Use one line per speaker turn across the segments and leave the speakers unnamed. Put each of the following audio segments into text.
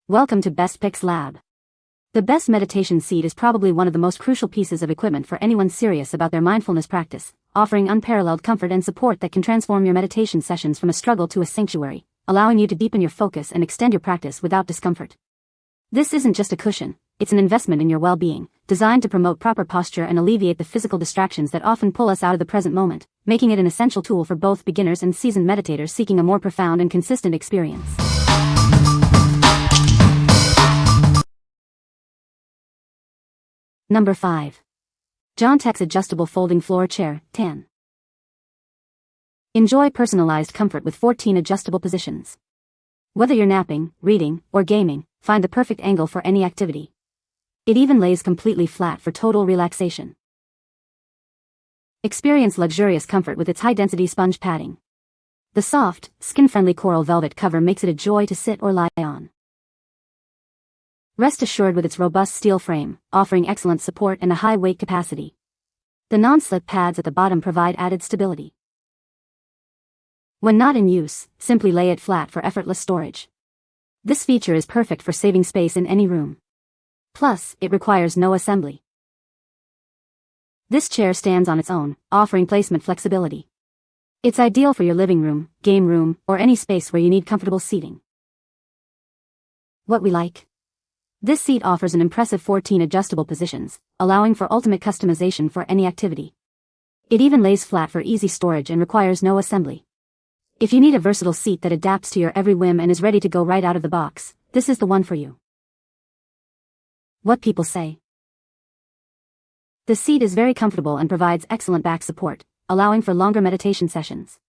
Welcome to Best Picks Lab. The best meditation seat is probably one of the most crucial pieces of equipment for anyone serious about their mindfulness practice, offering unparalleled comfort and support that can transform your meditation sessions from a struggle to a sanctuary, allowing you to deepen your focus and extend your practice without discomfort. This isn't just a cushion, it's an investment in your well-being, designed to promote proper posture and alleviate the physical distractions that often pull us out of the present moment, making it an essential tool for both beginners and seasoned meditators seeking a more profound and consistent experience. Number 5. Giantex Adjustable Folding Floor Chair, Tan. Enjoy personalized comfort with 14 adjustable positions. Whether you're napping, reading, or gaming, find the perfect angle for any activity. It even lays completely flat for total relaxation. Experience luxurious comfort with its high-density sponge padding. The soft, skin-friendly coral velvet cover makes it a joy to sit or lie on. Rest assured with its robust steel frame, offering excellent support and a high weight capacity. The non-slip pads at the bottom provide added stability. When not in use, simply lay it flat for effortless storage. This feature is perfect for saving space in any room. Plus, it requires no assembly. This chair stands on its own, offering placement flexibility. It's ideal for your living room, game room, or any space where you need comfortable seating. What we like. This seat offers an impressive 14 adjustable positions, allowing for ultimate customization for any activity. It even lays flat for easy storage and requires no assembly. If you need a versatile seat that adapts to your every whim and is ready to go right out of the box, this is the one for you. What people say. The seat is very comfortable and provides excellent back support, allowing for longer meditation sessions.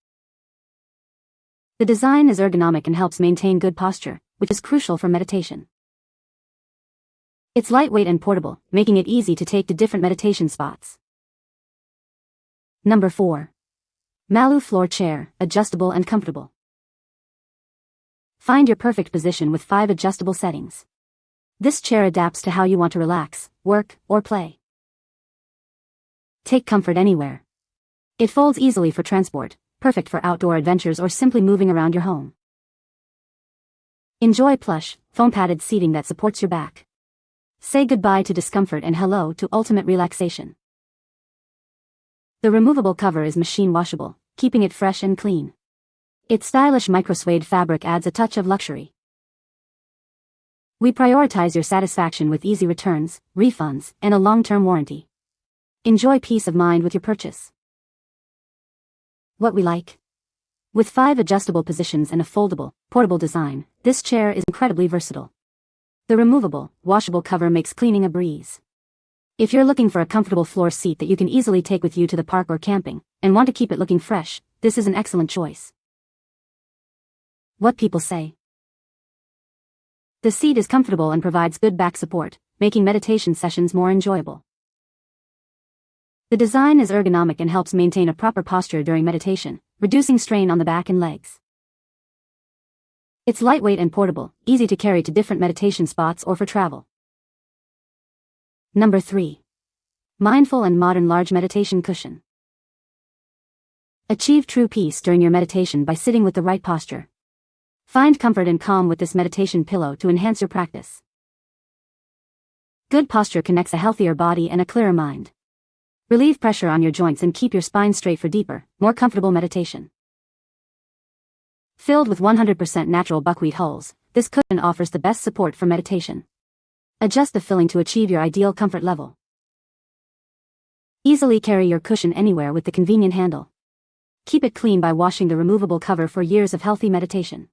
The design is ergonomic and helps maintain good posture, which is crucial for meditation. It's lightweight and portable, making it easy to take to different meditation spots. Number 4. Malu Floor Chair, Adjustable and Comfortable. Find your perfect position with 5 adjustable settings. This chair adapts to how you want to relax, work, or play. Take comfort anywhere. It folds easily for transport, perfect for outdoor adventures or simply moving around your home. Enjoy plush, foam-padded seating that supports your back. Say goodbye to discomfort and hello to ultimate relaxation. The removable cover is machine washable, keeping it fresh and clean. Its stylish micro-suede fabric adds a touch of luxury. We prioritize your satisfaction with easy returns, refunds, and a long-term warranty. Enjoy peace of mind with your purchase. What we like. With 5 adjustable positions and a foldable, portable design, this chair is incredibly versatile. The removable, washable cover makes cleaning a breeze. If you're looking for a comfortable floor seat that you can easily take with you to the park or camping, and want to keep it looking fresh, this is an excellent choice. What people say. The seat is comfortable and provides good back support, making meditation sessions more enjoyable. The design is ergonomic and helps maintain a proper posture during meditation, reducing strain on the back and legs. It's lightweight and portable, easy to carry to different meditation spots or for travel. Number 3. Mindful and Modern Large Meditation Cushion. Achieve true peace during your meditation by sitting with the right posture. Find comfort and calm with this meditation pillow to enhance your practice. Good posture connects a healthier body and a clearer mind. Relieve pressure on your joints and keep your spine straight for deeper, more comfortable meditation. Filled with 100% natural buckwheat hulls, this cushion offers the best support for meditation. Adjust the filling to achieve your ideal comfort level. Easily carry your cushion anywhere with the convenient handle. Keep it clean by washing the removable cover for years of healthy meditation.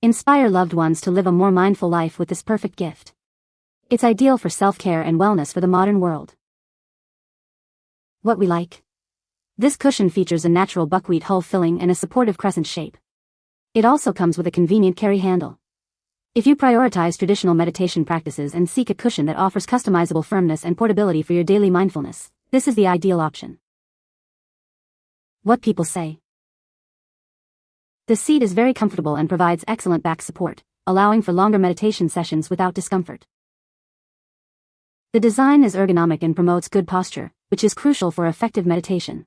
Inspire loved ones to live a more mindful life with this perfect gift. It's ideal for self-care and wellness for the modern world. What we like. This cushion features a natural buckwheat hull filling and a supportive crescent shape. It also comes with a convenient carry handle. If you prioritize traditional meditation practices and seek a cushion that offers customizable firmness and portability for your daily mindfulness, this is the ideal option. What people say. The seat is very comfortable and provides excellent back support, allowing for longer meditation sessions without discomfort. The design is ergonomic and promotes good posture, which is crucial for effective meditation.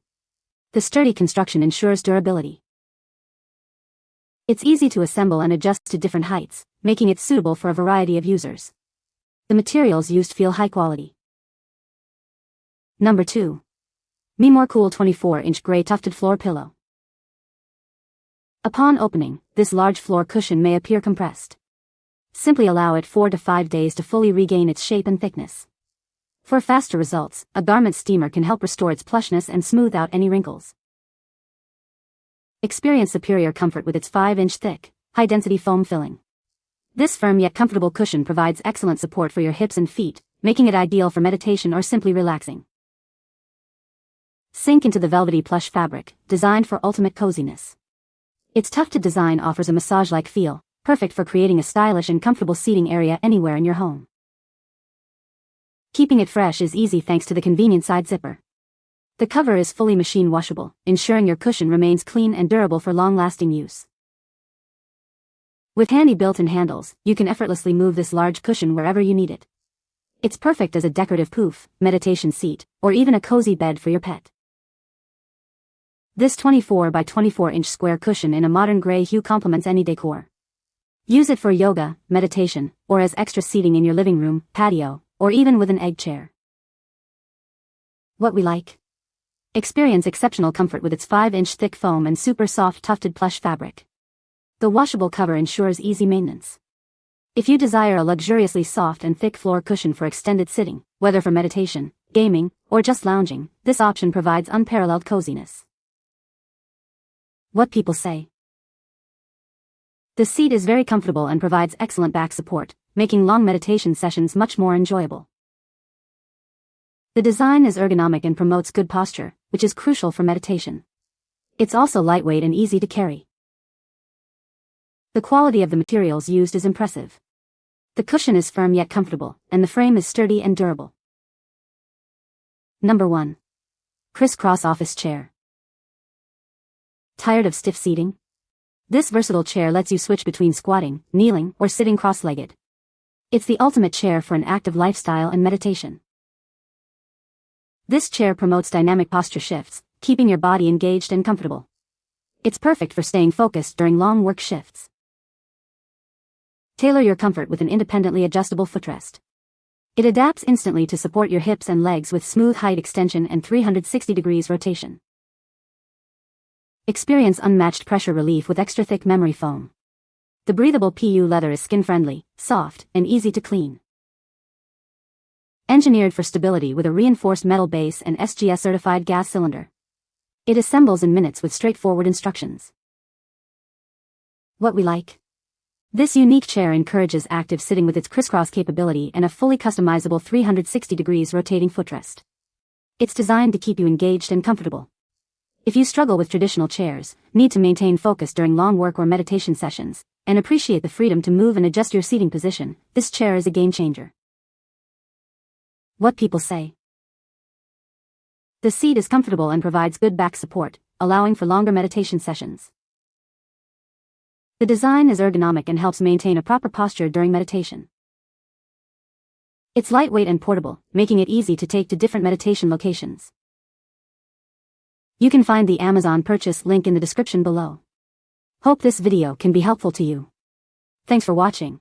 The sturdy construction ensures durability. It's easy to assemble and adjust to different heights, making it suitable for a variety of users. The materials used feel high quality. Number 2. MeMoreCool 24-inch Gray Tufted Floor Pillow. Upon opening, this large floor cushion may appear compressed. Simply allow it 4 to 5 days to fully regain its shape and thickness. For faster results, a garment steamer can help restore its plushness and smooth out any wrinkles. Experience superior comfort with its 5-inch thick, high-density foam filling. This firm yet comfortable cushion provides excellent support for your hips and feet, making it ideal for meditation or simply relaxing. Sink into the velvety plush fabric, designed for ultimate coziness. Its tufted design offers a massage-like feel, perfect for creating a stylish and comfortable seating area anywhere in your home. Keeping it fresh is easy thanks to the convenient side zipper. The cover is fully machine washable, ensuring your cushion remains clean and durable for long-lasting use. With handy built-in handles, you can effortlessly move this large cushion wherever you need it. It's perfect as a decorative poof, meditation seat, or even a cozy bed for your pet. This 24 by 24-inch square cushion in a modern gray hue complements any decor. Use it for yoga, meditation, or as extra seating in your living room, patio, or even with an egg chair. What we like? Experience exceptional comfort with its 5-inch thick foam and super soft tufted plush fabric. The washable cover ensures easy maintenance. If you desire a luxuriously soft and thick floor cushion for extended sitting, whether for meditation, gaming, or just lounging, this option provides unparalleled coziness. What people say. The seat is very comfortable and provides excellent back support, making long meditation sessions much more enjoyable. The design is ergonomic and promotes good posture, which is crucial for meditation. It's also lightweight and easy to carry. The quality of the materials used is impressive. The cushion is firm yet comfortable, and the frame is sturdy and durable. Number 1. Criss Cross Office Chair. Tired of stiff seating? This versatile chair lets you switch between squatting, kneeling, or sitting cross-legged. It's the ultimate chair for an active lifestyle and meditation. This chair promotes dynamic posture shifts, keeping your body engaged and comfortable. It's perfect for staying focused during long work shifts. Tailor your comfort with an independently adjustable footrest. It adapts instantly to support your hips and legs with smooth height extension and 360 degrees rotation. Experience unmatched pressure relief with extra thick memory foam. The breathable PU leather is skin-friendly, soft, and easy to clean. Engineered for stability with a reinforced metal base and SGS-certified gas cylinder. It assembles in minutes with straightforward instructions. What we like? This unique chair encourages active sitting with its crisscross capability and a fully customizable 360 degrees rotating footrest. It's designed to keep you engaged and comfortable. If you struggle with traditional chairs, need to maintain focus during long work or meditation sessions, and appreciate the freedom to move and adjust your seating position, this chair is a game changer. What people say. The seat is comfortable and provides good back support, allowing for longer meditation sessions. The design is ergonomic and helps maintain a proper posture during meditation. It's lightweight and portable, making it easy to take to different meditation locations. You can find the Amazon purchase link in the description below. Hope this video can be helpful to you. Thanks for watching.